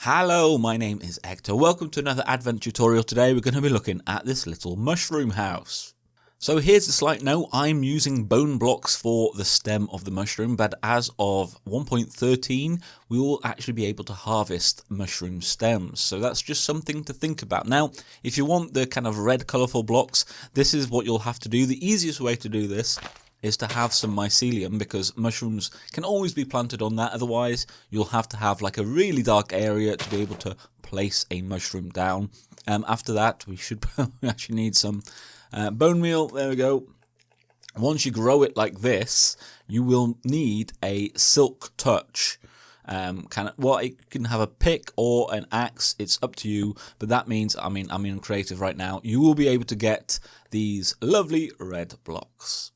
Hello, my name is Hector. Welcome to another Advent tutorial. Today we're going to be looking at this little mushroom house. So here's a slight note, I'm using bone blocks for the stem of the mushroom, but as of 1.13 we will actually be able to harvest mushroom stems. So that's just something to think about. Now, if you want the kind of red colourful blocks, this is what you'll have to do. The easiest way to do this is to have some mycelium, because mushrooms can always be planted on that. Otherwise you'll have to have like a really dark area to be able to place a mushroom down. After that we should actually need some bone meal. There we go. Once you grow it like this, you will need a silk touch. You can have a pick or an axe, it's up to you, but that means, I'm in creative right now, you will be able to get these lovely red blocks.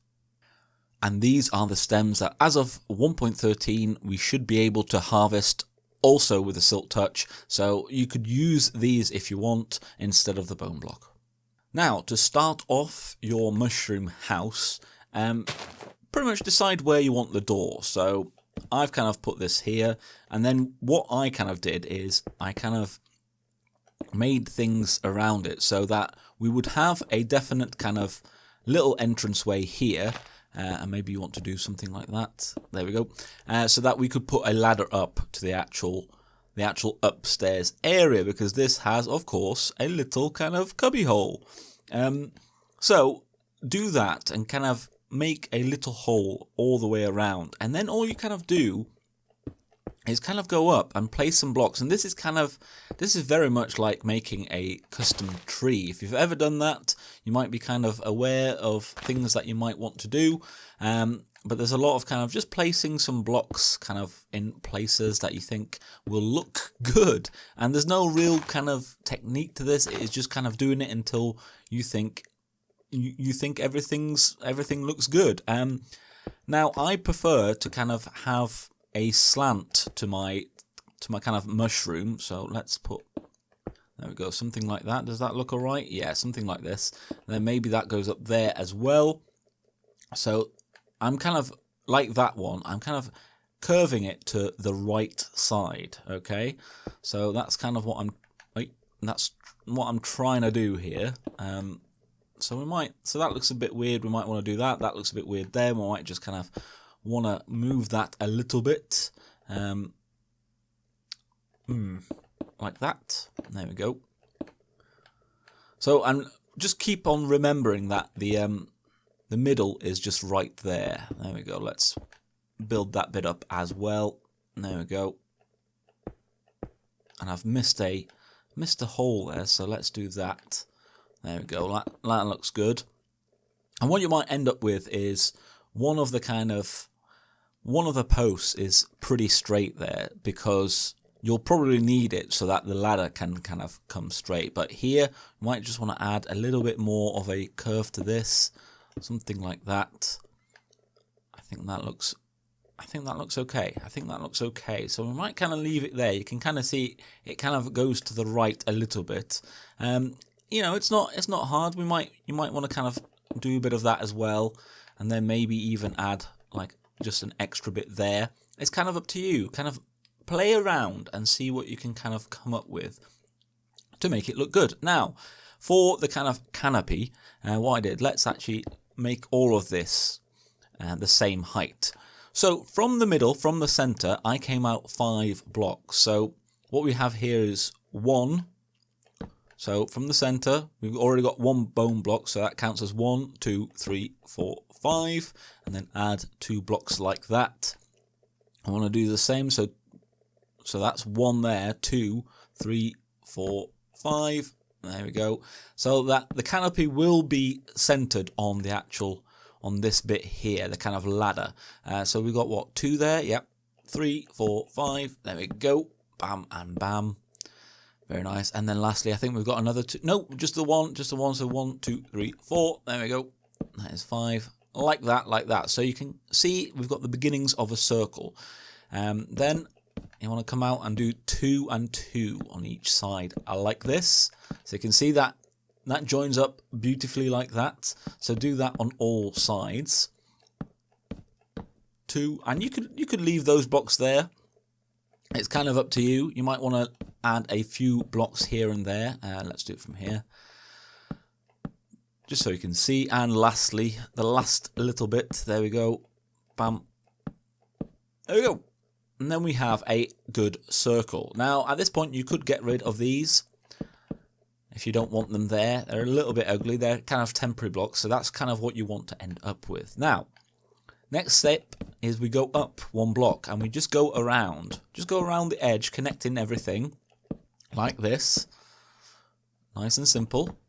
And these are the stems that, as of 1.13, we should be able to harvest also with a silk touch. So you could use these if you want instead of the bone block. Now, to start off your mushroom house, pretty much decide where you want the door. So I've kind of put this here, and then what I kind of did is I kind of made things around it so that we would have a definite kind of little entranceway here. And maybe you want to do something like that. There we go. So that we could put a ladder up to the actual upstairs area, because this has, of course, a little kind of cubby hole. So do that and kind of make a little hole all the way around, and then all you kind of do is kind of go up and place some blocks. And this is very much like making a custom tree. If you've ever done that, you might be kind of aware of things that you might want to do. But there's a lot of kind of just placing some blocks kind of in places that you think will look good. And there's no real kind of technique to this. It is just kind of doing it until you think everything looks good. Now I prefer to kind of have a slant to my kind of mushroom. So let's put, there we go, something like that. Does that look alright? Yeah, something like this. And then maybe that goes up there as well. So I'm kind of like that one. I'm kind of curving it to the right side. Okay, so that's kind of what I'm trying to do here. So that looks a bit weird. We might want to do that. That looks a bit weird there. We might just kind of want to move that a little bit, like that. There we go. So, and just keep on remembering that the middle is just right there. There we go. Let's build that bit up as well. There we go. And I've missed a hole there, so let's do that. There we go. That looks good. And what you might end up with is one of the posts is pretty straight there, because you'll probably need it so that the ladder can kind of come straight. But here you might just want to add a little bit more of a curve to this, something like that. I think that looks okay. So we might kind of leave it there. You can kind of see it kind of goes to the right a little bit. You know, it's not hard. You might want to kind of do a bit of that as well, and then maybe even add like just an extra bit there. It's kind of up to you. Kind of play around and see what you can kind of come up with to make it look good. Now, for the kind of canopy, what I did, let's actually make all of this the same height. So from the middle, from the center, I came out 5 blocks. So what we have here is 1. So from the center, we've already got 1 bone block, so that counts as 1, 2, 3, 4, 5, and then add 2 blocks like that. I want to do the same, so that's 1 there, 2, 3, 4, 5. There we go. So that the canopy will be centered on on this bit here, the kind of ladder. So we've got what, 2 there? Yep. 3, 4, 5. There we go. Bam and bam. Very nice. And then lastly, I think we've got another 2. No, just the one. So 1, 2, 3, 4. There we go. That is 5. Like that. So you can see we've got the beginnings of a circle. Then you want to come out and do 2 and 2 on each side. I like this. So you can see that joins up beautifully like that. So do that on all sides. 2, and you could leave those blocks there. It's kind of up to you. You might want to add a few blocks here and there. Let's do it from here, just so you can see. And lastly, the last little bit, there we go, bam, there we go. And then we have a good circle. Now, at this point, you could get rid of these if you don't want them there. They're a little bit ugly. They're kind of temporary blocks, so that's kind of what you want to end up with. Now, next step is we go up one block, and we just go around. Just go around the edge, connecting everything like this. Nice and simple.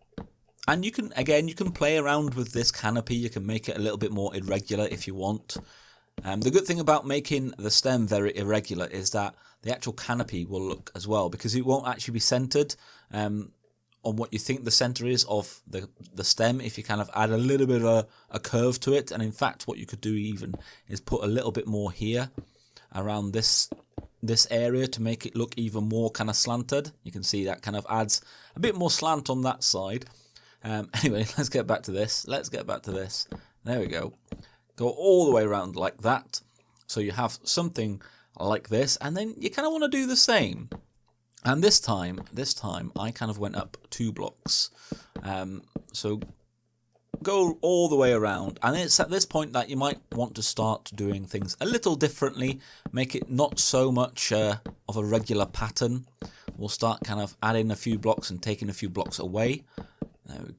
And you can, again, you can play around with this canopy. You can make it a little bit more irregular if you want. The good thing about making the stem very irregular is that the actual canopy will look as well, because it won't actually be centered on what you think the center is of the stem. If you kind of add a little bit of a curve to it, and in fact what you could do even is put a little bit more here around this area to make it look even more kind of slanted. You can see that kind of adds a bit more slant on that side. Anyway, let's get back to this. There we go. Go all the way around like that. So you have something like this, and then you kind of want to do the same. And this time I kind of went up 2 blocks. So go all the way around, and it's at this point that you might want to start doing things a little differently, make it not so much of a regular pattern. We'll start kind of adding a few blocks and taking a few blocks away. There we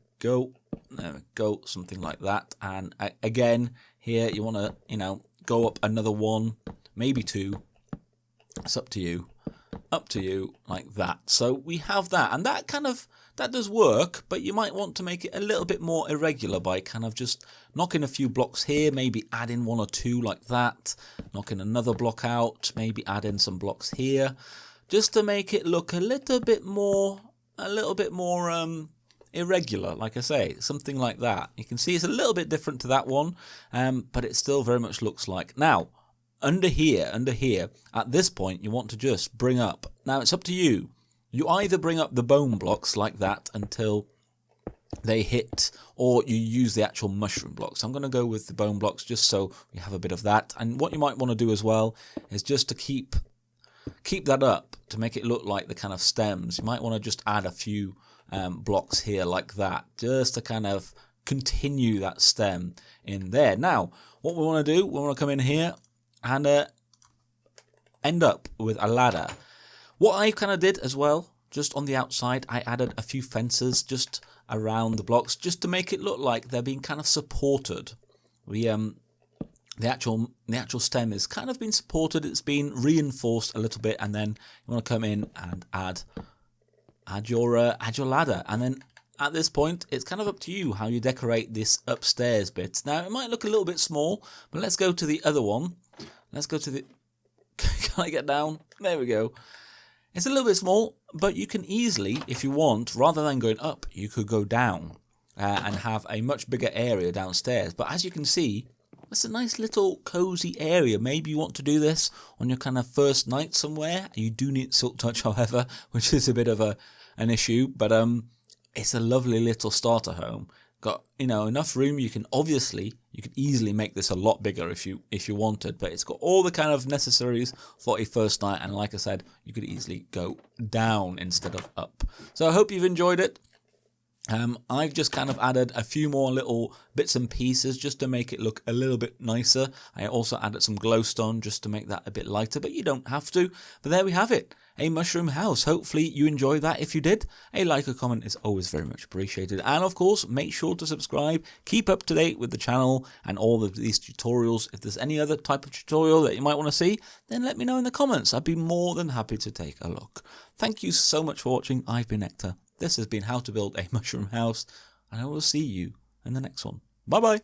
go, something like that. And again, here you want to, go up another 1, maybe 2. It's up to you, like that. So we have that, and that does work, but you might want to make it a little bit more irregular by kind of just knocking a few blocks here, maybe adding 1 or 2 like that, knocking another block out, maybe adding some blocks here, just to make it look a little bit more irregular. Like I say, something like that. You can see it's a little bit different to that one, but it still very much looks like. Now, under here, at this point, you want to just bring up. Now, it's up to you. You either bring up the bone blocks like that until they hit, or you use the actual mushroom blocks. I'm going to go with the bone blocks just so we have a bit of that. And what you might want to do as well is just to keep that up, to make it look like the kind of stems. You might want to just add a few blocks here like that, just to kind of continue that stem in there. Now, what we want to do, we want to come in here and end up with a ladder. What I kind of did as well, just on the outside, I added a few fences just around the blocks, just to make it look like they're being kind of supported. The actual stem is kind of been supported, it's been reinforced a little bit, and then you want to come in and add your ladder. And then at this point, it's kind of up to you how you decorate this upstairs bit. Now, it might look a little bit small, but let's go to the other one. Let's go to the... Can I get down? There we go. It's a little bit small, but you can easily, if you want, rather than going up, you could go down and have a much bigger area downstairs. But as you can see, it's a nice little cozy area. Maybe you want to do this on your kind of first night somewhere. You do need silk touch, however, which is a bit of an issue, but it's a lovely little starter home. Got enough room. You can easily make this a lot bigger if you wanted, but it's got all the kind of necessaries for a first night, and like I said, you could easily go down instead of up. So I hope you've enjoyed it. I've just kind of added a few more little bits and pieces just to make it look a little bit nicer. I also added some glowstone just to make that a bit lighter, but you don't have to. But there we have it, a mushroom house. Hopefully you enjoyed that. If you did, a like or comment is always very much appreciated. And of course, make sure to subscribe, keep up to date with the channel and all of these tutorials. If there's any other type of tutorial that you might want to see, then let me know in the comments. I'd be more than happy to take a look. Thank you so much for watching. I've been Hector. This has been how to build a mushroom house, and I will see you in the next one. Bye bye.